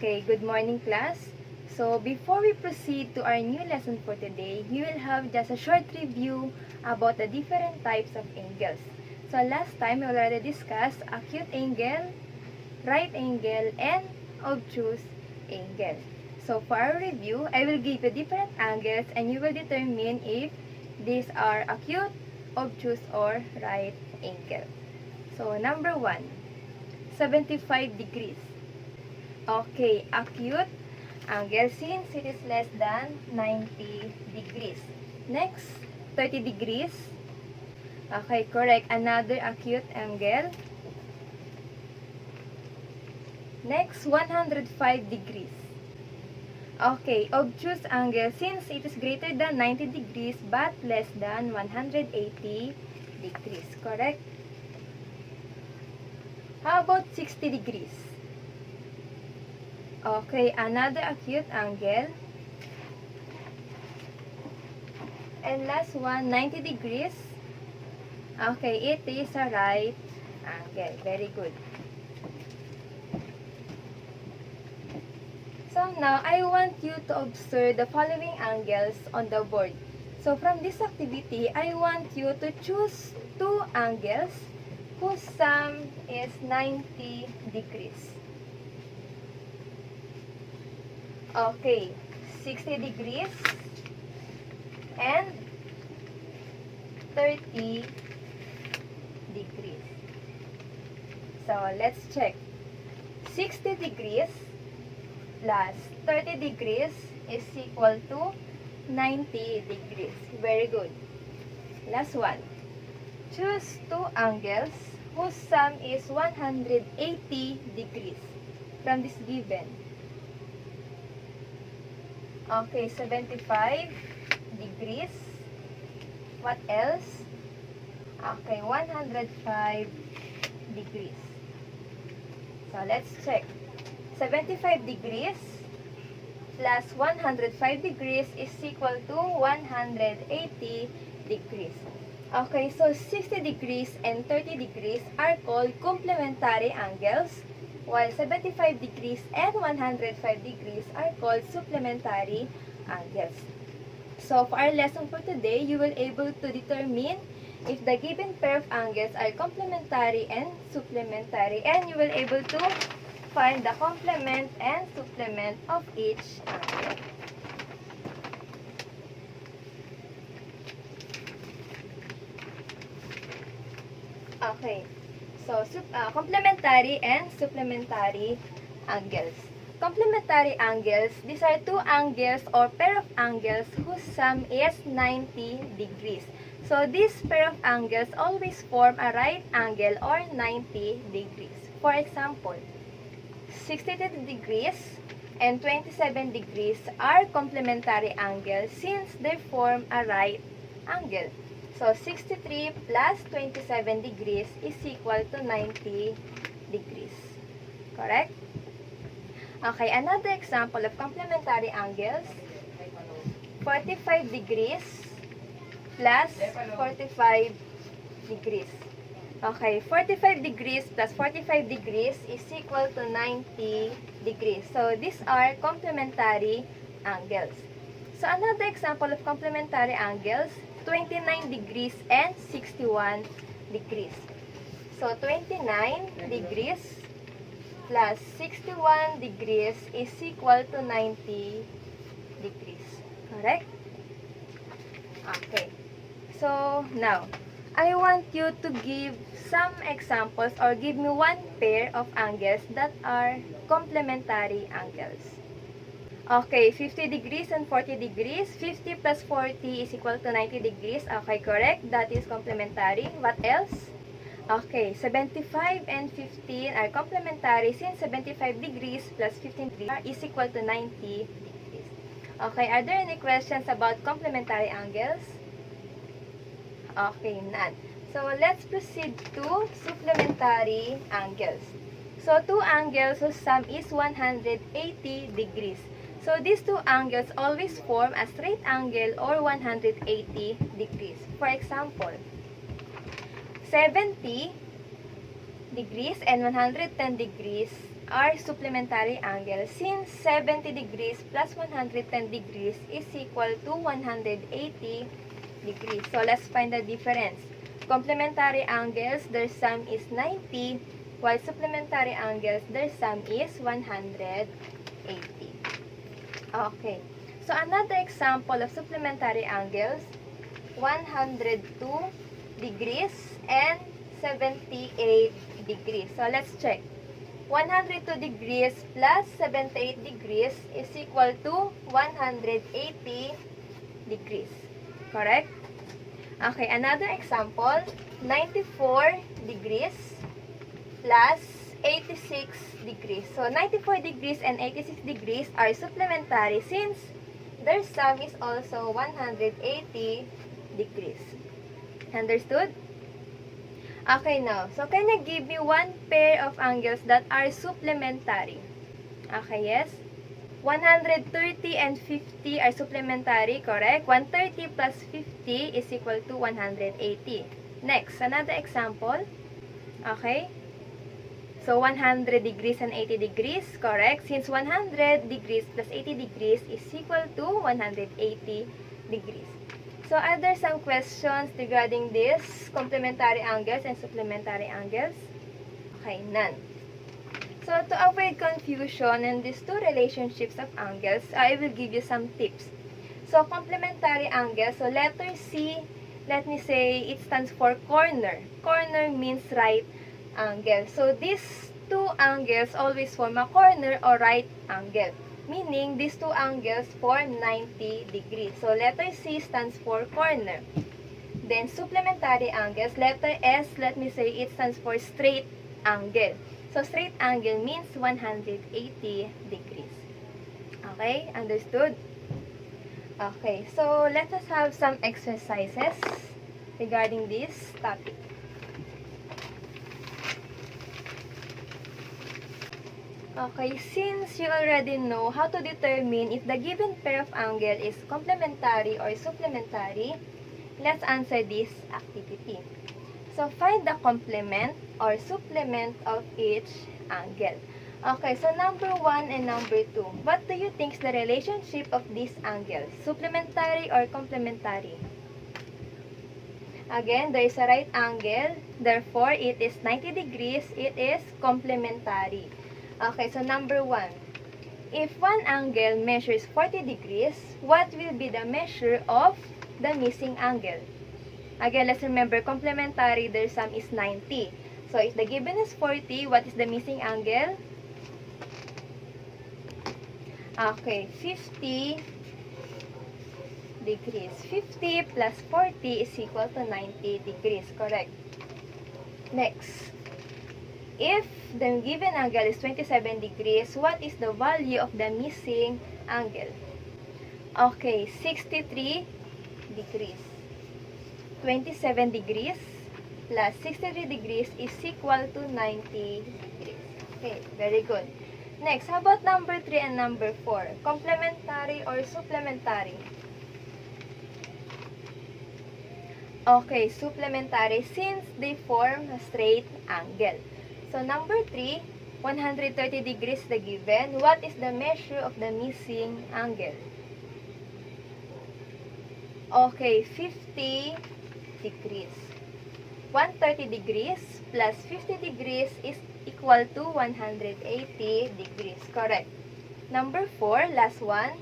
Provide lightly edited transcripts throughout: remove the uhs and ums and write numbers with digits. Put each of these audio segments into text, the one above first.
Okay, good morning class. So before we proceed to our new lesson for today, we will have just a short review about the different types of angles. So last time we already discussed acute angle, right angle, and obtuse angle. So for our review, I will give you different angles and you will determine if these are acute, obtuse, or right angle. So number 1, 75 degrees. Okay, acute angle since it is less than 90 degrees. Next, 30 degrees. Okay, correct. Another acute angle. Next, 105 degrees. Okay, obtuse angle since it is greater than 90 degrees but less than 180 degrees. Correct? How about 60 degrees? Okay, another acute angle. And last one, 90 degrees. Okay, it is a right angle. Very good. So now, I want you to observe the following angles on the board. So from this activity, I want you to choose two angles whose sum is 90 degrees. Okay, 60 degrees and 30 degrees. So let's check. 60 degrees plus 30 degrees is equal to 90 degrees. Very good. Last one. Choose two angles whose sum is 180 degrees from this given. Okay, 75 degrees. What else? Okay, 105 degrees. So let's check. 75 degrees plus 105 degrees is equal to 180 degrees. Okay, so 60 degrees and 30 degrees are called complementary angles, while 75 degrees and 105 degrees are called supplementary angles. So for our lesson for today, you will able to determine if the given pair of angles are complementary and supplementary, and you will able to find the complement and supplement of each angle. Okay, so complementary and supplementary angles. Complementary angles, these are two angles or pair of angles whose sum is 90 degrees. So this pair of angles always form a right angle or 90 degrees. For example, 62 degrees and 27 degrees are complementary angles since they form a right angle. So 63 plus 27 degrees is equal to 90 degrees. Correct? Okay, another example of complementary angles, 45 degrees plus 45 degrees. Okay, 45 degrees plus 45 degrees is equal to 90 degrees. So these are complementary angles. So another example of complementary angles, 29 degrees and 61 degrees. So 29 degrees plus 61 degrees is equal to 90 degrees. Correct? Okay. So now, I want you to give some examples or give me one pair of angles that are complementary angles. Okay, 50 degrees and 40 degrees. 50 plus 40 is equal to 90 degrees. Okay, correct. That is complementary. What else? Okay, 75 and 15 are complementary since 75 degrees plus 15 degrees is equal to 90 degrees. Okay, are there any questions about complementary angles? Okay, none. So let's proceed to supplementary angles. So two angles whose sum is 180 degrees. So these two angles always form a straight angle or 180 degrees. For example, 70 degrees and 110 degrees are supplementary angles since 70 degrees plus 110 degrees is equal to 180 degrees. So, let's find the difference. Complementary angles, their sum is 90, while supplementary angles, their sum is 180. Okay. So, another example of supplementary angles, 102 degrees and 78 degrees. So, let's check. 102 degrees plus 78 degrees is equal to 180 degrees. Correct? Okay, another example, 94 degrees plus 86 degrees. So, 94 degrees and 86 degrees are supplementary since their sum is also 180 degrees. Understood? Okay, now, so can you give me one pair of angles that are supplementary? Okay, yes? 130 and 50 are supplementary, correct? 130 plus 50 is equal to 180. Next, another example. Okay? So, 100 degrees and 80 degrees, correct? Since 100 degrees plus 80 degrees is equal to 180 degrees. So, are there some questions regarding this complementary angles and supplementary angles? Okay, none. So, to avoid confusion in these two relationships of angles, I will give you some tips. So, complementary angles, so letter C, let me say it stands for corner. Corner means right angle. So, these two angles always form a corner or right angle. Meaning, these two angles form 90 degrees. So, letter C stands for corner. Then, supplementary angles, letter S, let me say it stands for straight angle. So, straight angle means 180 degrees. Okay? Understood? Okay. So, let us have some exercises regarding this topic. Okay, since you already know how to determine if the given pair of angle is complementary or supplementary, let's answer this activity. So, find the complement or supplement of each angle. Okay, so number 1 and number 2. What do you think is the relationship of these angles? Supplementary or complementary? Again, there is a right angle. Therefore, it is 90 degrees. It is complementary. Okay, so number 1. If one angle measures 40 degrees, what will be the measure of the missing angle? Again, let's remember, complementary, their sum is 90. So, if the given is 40, what is the missing angle? Okay, 50 degrees. 50 plus 40 is equal to 90 degrees. Correct. Next. If the given angle is 27 degrees, what is the value of the missing angle? Okay, 63 degrees. 27 degrees plus 63 degrees is equal to 90 degrees. Okay, very good. Next, how about number 3 and number 4? Complementary or supplementary? Okay, supplementary since they form a straight angle. So, number 3, 130 degrees the given. What is the measure of the missing angle? Okay, 50 degrees. 130 degrees plus 50 degrees is equal to 180 degrees. Correct. Number 4, last one.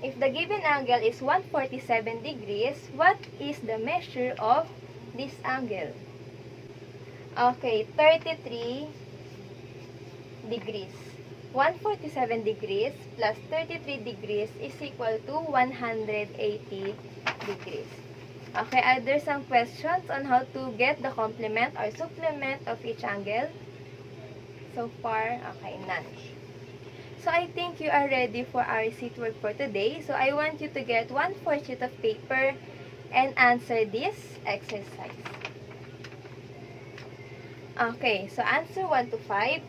If the given angle is 147 degrees, what is the measure of this angle? Okay, 33 degrees. 147 degrees plus 33 degrees is equal to 180 degrees. Okay, are there some questions on how to get the complement or supplement of each angle? So far, okay, none. So, I think you are ready for our seat work for today. So, I want you to get 1/4 sheet of paper and answer this exercise. Okay, so answer 1 to 5.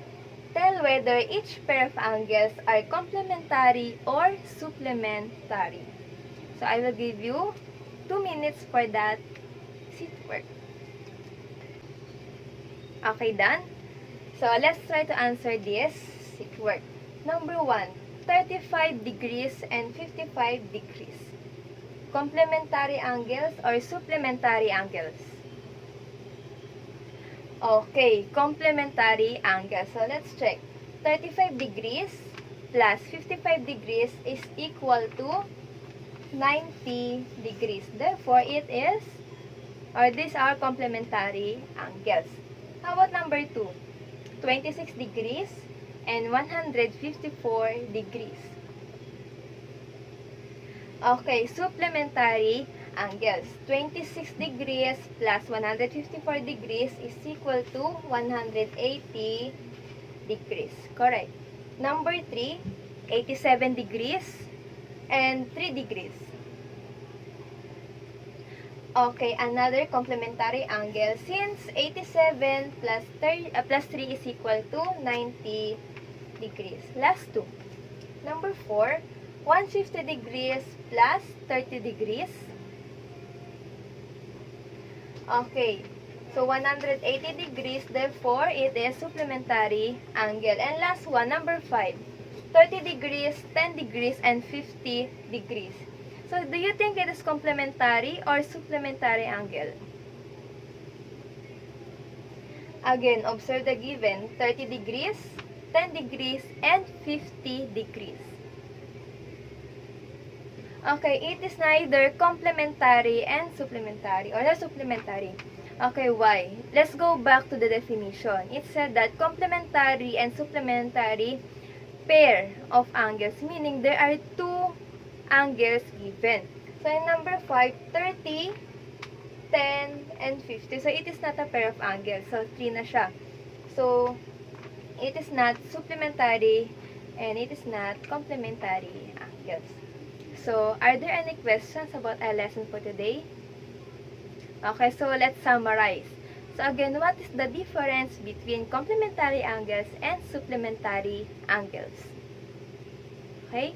Tell whether each pair of angles are complementary or supplementary. So, I will give you 2 minutes for that seat work. Okay, done? So, let's try to answer this seat work. Number 1, 35 degrees and 55 degrees. Complementary angles or supplementary angles? Okay, complementary angles. So, let's check. 35 degrees plus 55 degrees is equal to 90 degrees. Therefore, these are complementary angles. How about number 2? 26 degrees and 154 degrees. Okay, supplementary angles. 26 degrees plus 154 degrees is equal to 180 degrees. Correct. Number 3, 87 degrees and 3 degrees. Okay, another complementary angle. Since 87 plus 3 is equal to 90 degrees. Last 2. Number 4, 150 degrees plus 30 degrees. Okay, so 180 degrees, therefore it is supplementary angle. And last one, number 5, 30 degrees, 10 degrees, and 50 degrees. So, do you think it is complementary or supplementary angle? Again, observe the given, 30 degrees, 10 degrees, and 50 degrees. Okay, it is neither complementary and supplementary, or not supplementary. Okay, why? Let's go back to the definition. It said that complementary and supplementary pair of angles, meaning there are two angles given. So, in number 5, 30, 10, and 50. So, it is not a pair of angles. So, 3 na siya. So, it is not supplementary and it is not complementary angles. So, are there any questions about our lesson for today? Okay, so let's summarize. So, again, what is the difference between complementary angles and supplementary angles? Okay?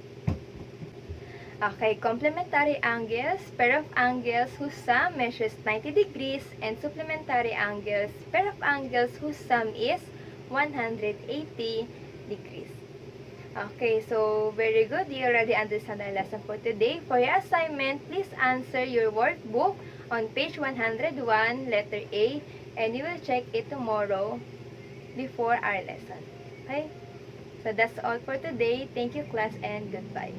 Okay, complementary angles, pair of angles whose sum measures 90 degrees, and supplementary angles, pair of angles whose sum is 180 degrees. Okay, so very good. You already understand our lesson for today. For your assignment, please answer your workbook on page 101, letter A, and you will check it tomorrow before our lesson. Okay? So that's all for today. Thank you, class, and goodbye.